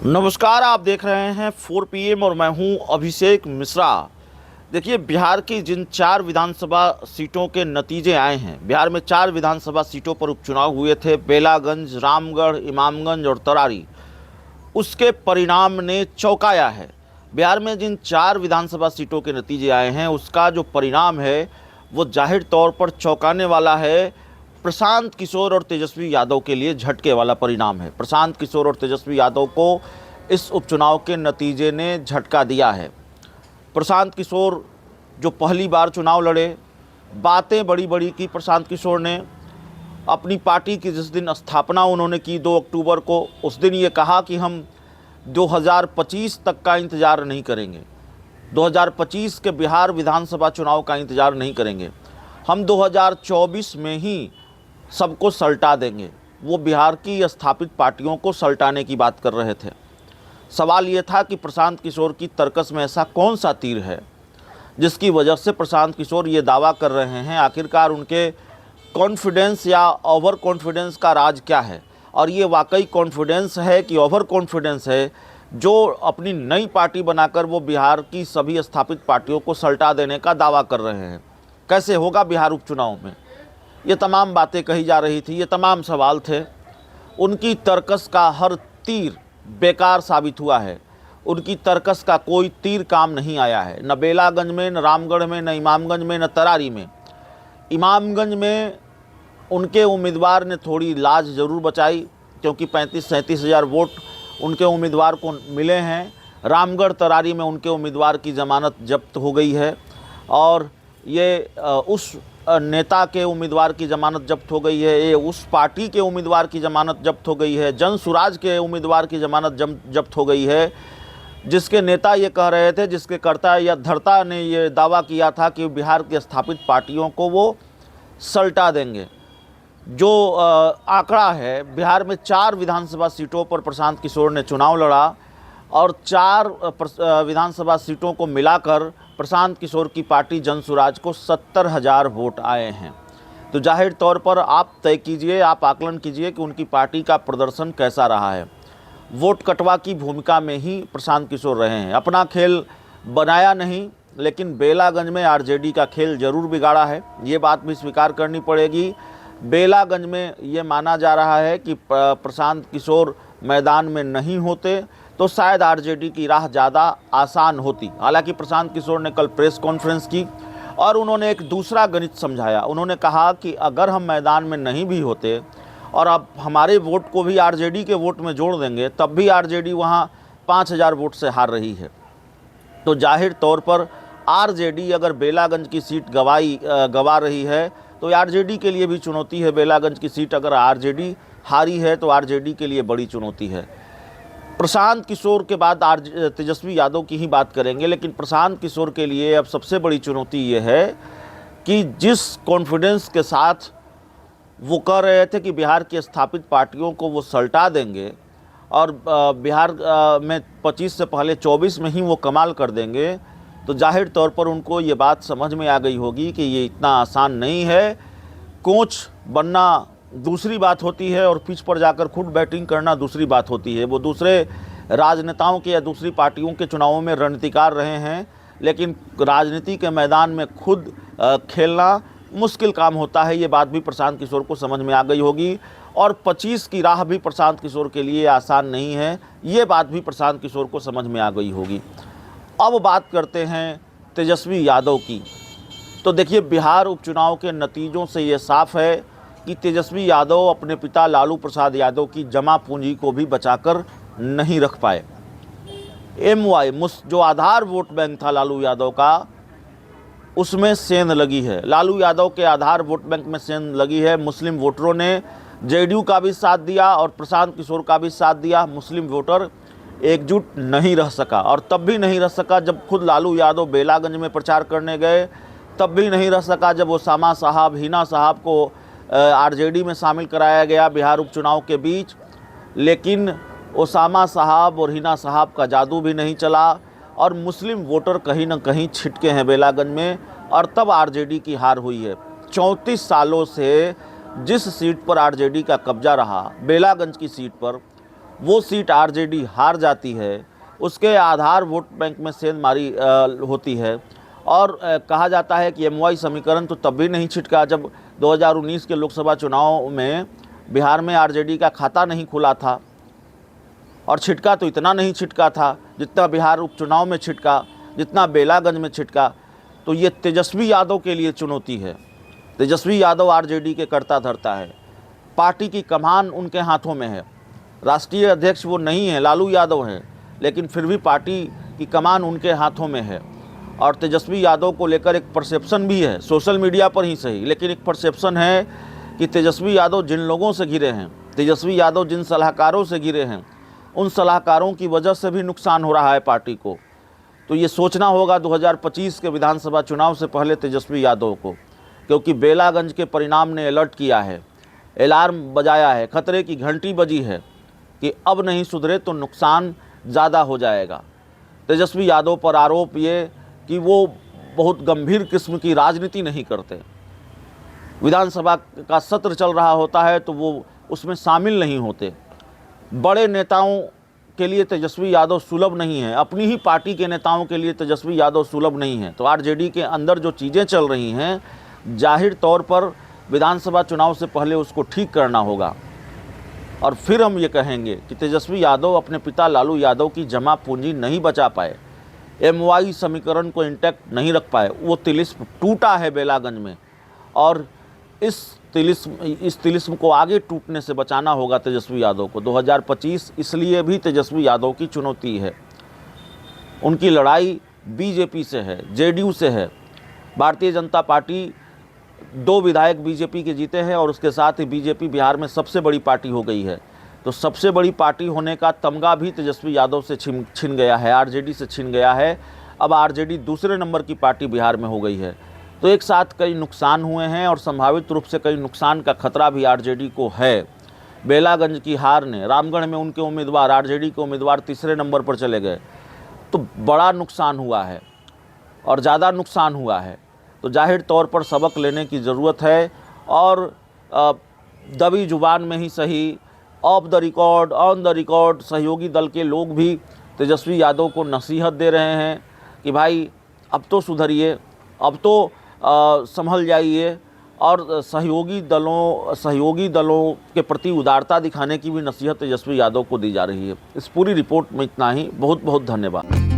नमस्कार, आप देख रहे हैं 4 PM और मैं हूं अभिषेक मिश्रा। देखिए, बिहार की जिन 4 विधानसभा सीटों के नतीजे आए हैं। बिहार में 4 विधानसभा सीटों पर उपचुनाव हुए थे, बेलागंज, रामगढ़, इमामगंज और तरारी। उसके परिणाम ने चौंकाया है। बिहार में जिन 4 विधानसभा सीटों के नतीजे आए हैं, उसका जो परिणाम है वो जाहिर तौर पर चौंकाने वाला है। प्रशांत किशोर और तेजस्वी यादव के लिए झटके वाला परिणाम है। प्रशांत किशोर और तेजस्वी यादव को इस उपचुनाव के नतीजे ने झटका दिया है। प्रशांत किशोर जो पहली बार चुनाव लड़े, बातें बड़ी बड़ी की प्रशांत किशोर ने। अपनी पार्टी की जिस दिन स्थापना उन्होंने की 2 अक्टूबर को, उस दिन ये कहा कि हम 2025 तक का इंतज़ार नहीं करेंगे, 2025 के बिहार विधानसभा चुनाव का इंतज़ार नहीं करेंगे, हम 2024 में ही सबको सल्टा देंगे। वो बिहार की स्थापित पार्टियों को सल्टाने की बात कर रहे थे। सवाल ये था कि प्रशांत किशोर की तर्कस में ऐसा कौन सा तीर है जिसकी वजह से प्रशांत किशोर ये दावा कर रहे हैं। आखिरकार उनके कॉन्फिडेंस या ओवर कॉन्फिडेंस का राज क्या है, और ये वाकई कॉन्फिडेंस है कि ओवर कॉन्फिडेंस है जो अपनी नई पार्टी बनाकर वो बिहार की सभी स्थापित पार्टियों को सल्टा देने का दावा कर रहे हैं। कैसे होगा बिहार उपचुनाव में, ये तमाम बातें कही जा रही थी, ये तमाम सवाल थे। उनकी तर्कस का हर तीर बेकार साबित हुआ है। उनकी तर्कस का कोई तीर काम नहीं आया है, न बेलागंज में, न रामगढ़ में, न इमामगंज में, न तरारी में। इमामगंज में उनके उम्मीदवार ने थोड़ी लाज ज़रूर बचाई, क्योंकि 35-37 हज़ार वोट उनके उम्मीदवार को मिले हैं। रामगढ़ तरारी में उनके उम्मीदवार की ज़मानत जब्त हो गई है, और ये उस नेता के उम्मीदवार की ज़मानत जब्त हो गई है, ये उस पार्टी के उम्मीदवार की ज़मानत जब्त हो गई है, जन सुराज के उम्मीदवार की ज़मानत जब्त हो गई है, जिसके नेता ये कह रहे थे, जिसके कर्ता या धर्ता ने ये दावा किया था कि बिहार की स्थापित पार्टियों को वो सल्टा देंगे। जो आंकड़ा है, बिहार में 4 विधानसभा सीटों पर प्रशांत किशोर ने चुनाव लड़ा, और 4 विधानसभा सीटों को मिलाकर प्रशांत किशोर की पार्टी जन सुराज को 70,000 वोट आए हैं। तो जाहिर तौर पर आप तय कीजिए, आप आकलन कीजिए कि उनकी पार्टी का प्रदर्शन कैसा रहा है। वोट कटवा की भूमिका में ही प्रशांत किशोर रहे हैं। अपना खेल बनाया नहीं, लेकिन बेलागंज में आरजेडी का खेल जरूर बिगाड़ा है, ये बात भी स्वीकार करनी पड़ेगी। बेलागंज में ये माना जा रहा है कि प्रशांत किशोर मैदान में नहीं होते तो शायद आरजेडी की राह ज़्यादा आसान होती। हालांकि प्रशांत किशोर ने कल प्रेस कॉन्फ्रेंस की और उन्होंने एक दूसरा गणित समझाया। उन्होंने कहा कि अगर हम मैदान में नहीं भी होते और अब हमारे वोट को भी आरजेडी के वोट में जोड़ देंगे, तब भी आरजेडी वहाँ 5,000 वोट से हार रही है। तो जाहिर तौर पर आरजेडी अगर बेलागंज की सीट गवा रही है तो आरजेडी के लिए भी चुनौती है। बेलागंज की सीट अगर आरजेडी हारी है तो आरजेडी के लिए बड़ी चुनौती है। प्रशांत किशोर के बाद तेजस्वी यादव की ही बात करेंगे, लेकिन प्रशांत किशोर के लिए अब सबसे बड़ी चुनौती ये है कि जिस कॉन्फिडेंस के साथ वो कह रहे थे कि बिहार की स्थापित पार्टियों को वो सल्टा देंगे और बिहार में 25 से पहले 24 में ही वो कमाल कर देंगे, तो जाहिर तौर पर उनको ये बात समझ में आ गई होगी कि ये इतना आसान नहीं है। कोच बनना दूसरी बात होती है और पिच पर जाकर खुद बैटिंग करना दूसरी बात होती है। वो दूसरे राजनेताओं के या दूसरी पार्टियों के चुनावों में रणनीतिकार रहे हैं, लेकिन राजनीति के मैदान में खुद खेलना मुश्किल काम होता है। ये बात भी प्रशांत किशोर को समझ में आ गई होगी, और 25 की राह भी प्रशांत किशोर के लिए आसान नहीं है, ये बात भी प्रशांत किशोर को समझ में आ गई होगी। अब बात करते हैं तेजस्वी यादव की। तो देखिए, बिहार उपचुनाव के नतीजों से ये साफ है कि तेजस्वी यादव अपने पिता लालू प्रसाद यादव की जमा पूंजी को भी बचाकर नहीं रख पाए। MY जो आधार वोट बैंक था लालू यादव का, उसमें सेंध लगी है। लालू यादव के आधार वोट बैंक में सेंध लगी है। मुस्लिम वोटरों ने जेडीयू का भी साथ दिया और प्रशांत किशोर का भी साथ दिया। मुस्लिम वोटर एकजुट नहीं रह सका, और तब भी नहीं रह सका जब खुद लालू यादव बेलागंज में प्रचार करने गए, तब भी नहीं रह सका जब ओसामा साहब, हिना साहब को आरजेडी में शामिल कराया गया बिहार उपचुनाव के बीच। लेकिन ओसामा साहब और हिना साहब का जादू भी नहीं चला, और मुस्लिम वोटर कहीं ना कहीं छिटके हैं बेलागंज में, और तब आरजेडी की हार हुई है। 34 सालों से जिस सीट पर आरजेडी का कब्जा रहा, बेलागंज की सीट पर, वो सीट आरजेडी हार जाती है, उसके आधार वोट बैंक में सेंधमारी होती है। और कहा जाता है कि एमवाई समीकरण तो तब भी नहीं छिटका जब 2019 के लोकसभा चुनाव में बिहार में आरजेडी का खाता नहीं खुला था, और छिटका तो इतना नहीं छिटका था जितना बिहार उपचुनाव में छिटका, जितना बेलागंज में छिटका। तो ये तेजस्वी यादव के लिए चुनौती है। तेजस्वी यादव आरजेडी के कर्ता धर्ता है, पार्टी की कमान उनके हाथों में है। राष्ट्रीय अध्यक्ष वो नहीं है, लालू यादव हैं, लेकिन फिर भी पार्टी की कमान उनके हाथों में है। और तेजस्वी यादव को लेकर एक परसेप्शन भी है, सोशल मीडिया पर ही सही, लेकिन एक परसेप्शन है कि तेजस्वी यादव जिन लोगों से घिरे हैं, तेजस्वी यादव जिन सलाहकारों से घिरे हैं, उन सलाहकारों की वजह से भी नुकसान हो रहा है पार्टी को। तो ये सोचना होगा 2025 के विधानसभा चुनाव से पहले तेजस्वी यादव को, क्योंकि बेलागंज के परिणाम ने अलर्ट किया है, अलार्म बजाया है, खतरे की घंटी बजी है कि अब नहीं सुधरे तो नुकसान ज़्यादा हो जाएगा। तेजस्वी यादव पर आरोप ये कि वो बहुत गंभीर किस्म की राजनीति नहीं करते। विधानसभा का सत्र चल रहा होता है तो वो उसमें शामिल नहीं होते। बड़े नेताओं के लिए तेजस्वी यादव सुलभ नहीं है, अपनी ही पार्टी के नेताओं के लिए तेजस्वी यादव सुलभ नहीं है। तो आरजेडी के अंदर जो चीज़ें चल रही हैं, जाहिर तौर पर विधानसभा चुनाव से पहले उसको ठीक करना होगा। और फिर हम ये कहेंगे कि तेजस्वी यादव अपने पिता लालू यादव की जमा पूंजी नहीं बचा पाए, एमवाई समीकरण को इंटैक्ट नहीं रख पाए, वो तिलिस्म टूटा है बेलागंज में, और इस तिलिस्म को आगे टूटने से बचाना होगा तेजस्वी यादव को। 2025 इसलिए भी तेजस्वी यादव की चुनौती है। उनकी लड़ाई बीजेपी से है, जेडीयू से है। भारतीय जनता पार्टी 2 विधायक बीजेपी के जीते हैं और उसके साथ ही बीजेपी बिहार में सबसे बड़ी पार्टी हो गई है। तो सबसे बड़ी पार्टी होने का तमगा भी तेजस्वी यादव से छिन गया है, आरजेडी से छिन गया है। अब आरजेडी दूसरे नंबर की पार्टी बिहार में हो गई है। तो एक साथ कई नुकसान हुए हैं और संभावित रूप से कई नुकसान का खतरा भी आरजेडी को है। बेलागंज की हार ने, रामगढ़ में उनके उम्मीदवार, आरजेडी के उम्मीदवार तीसरे नंबर पर चले गए, तो बड़ा नुकसान हुआ है और ज़्यादा नुकसान हुआ है। तो जाहिर तौर पर सबक लेने की ज़रूरत है और दबी जुबान में ही सही, of the record, on the record सहयोगी दल के लोग भी तेजस्वी यादव को नसीहत दे रहे हैं कि भाई अब तो सुधरिए, अब तो संभल जाइए। और सहयोगी दलों के प्रति उदारता दिखाने की भी नसीहत तेजस्वी यादव को दी जा रही है। इस पूरी रिपोर्ट में इतना ही। बहुत बहुत धन्यवाद।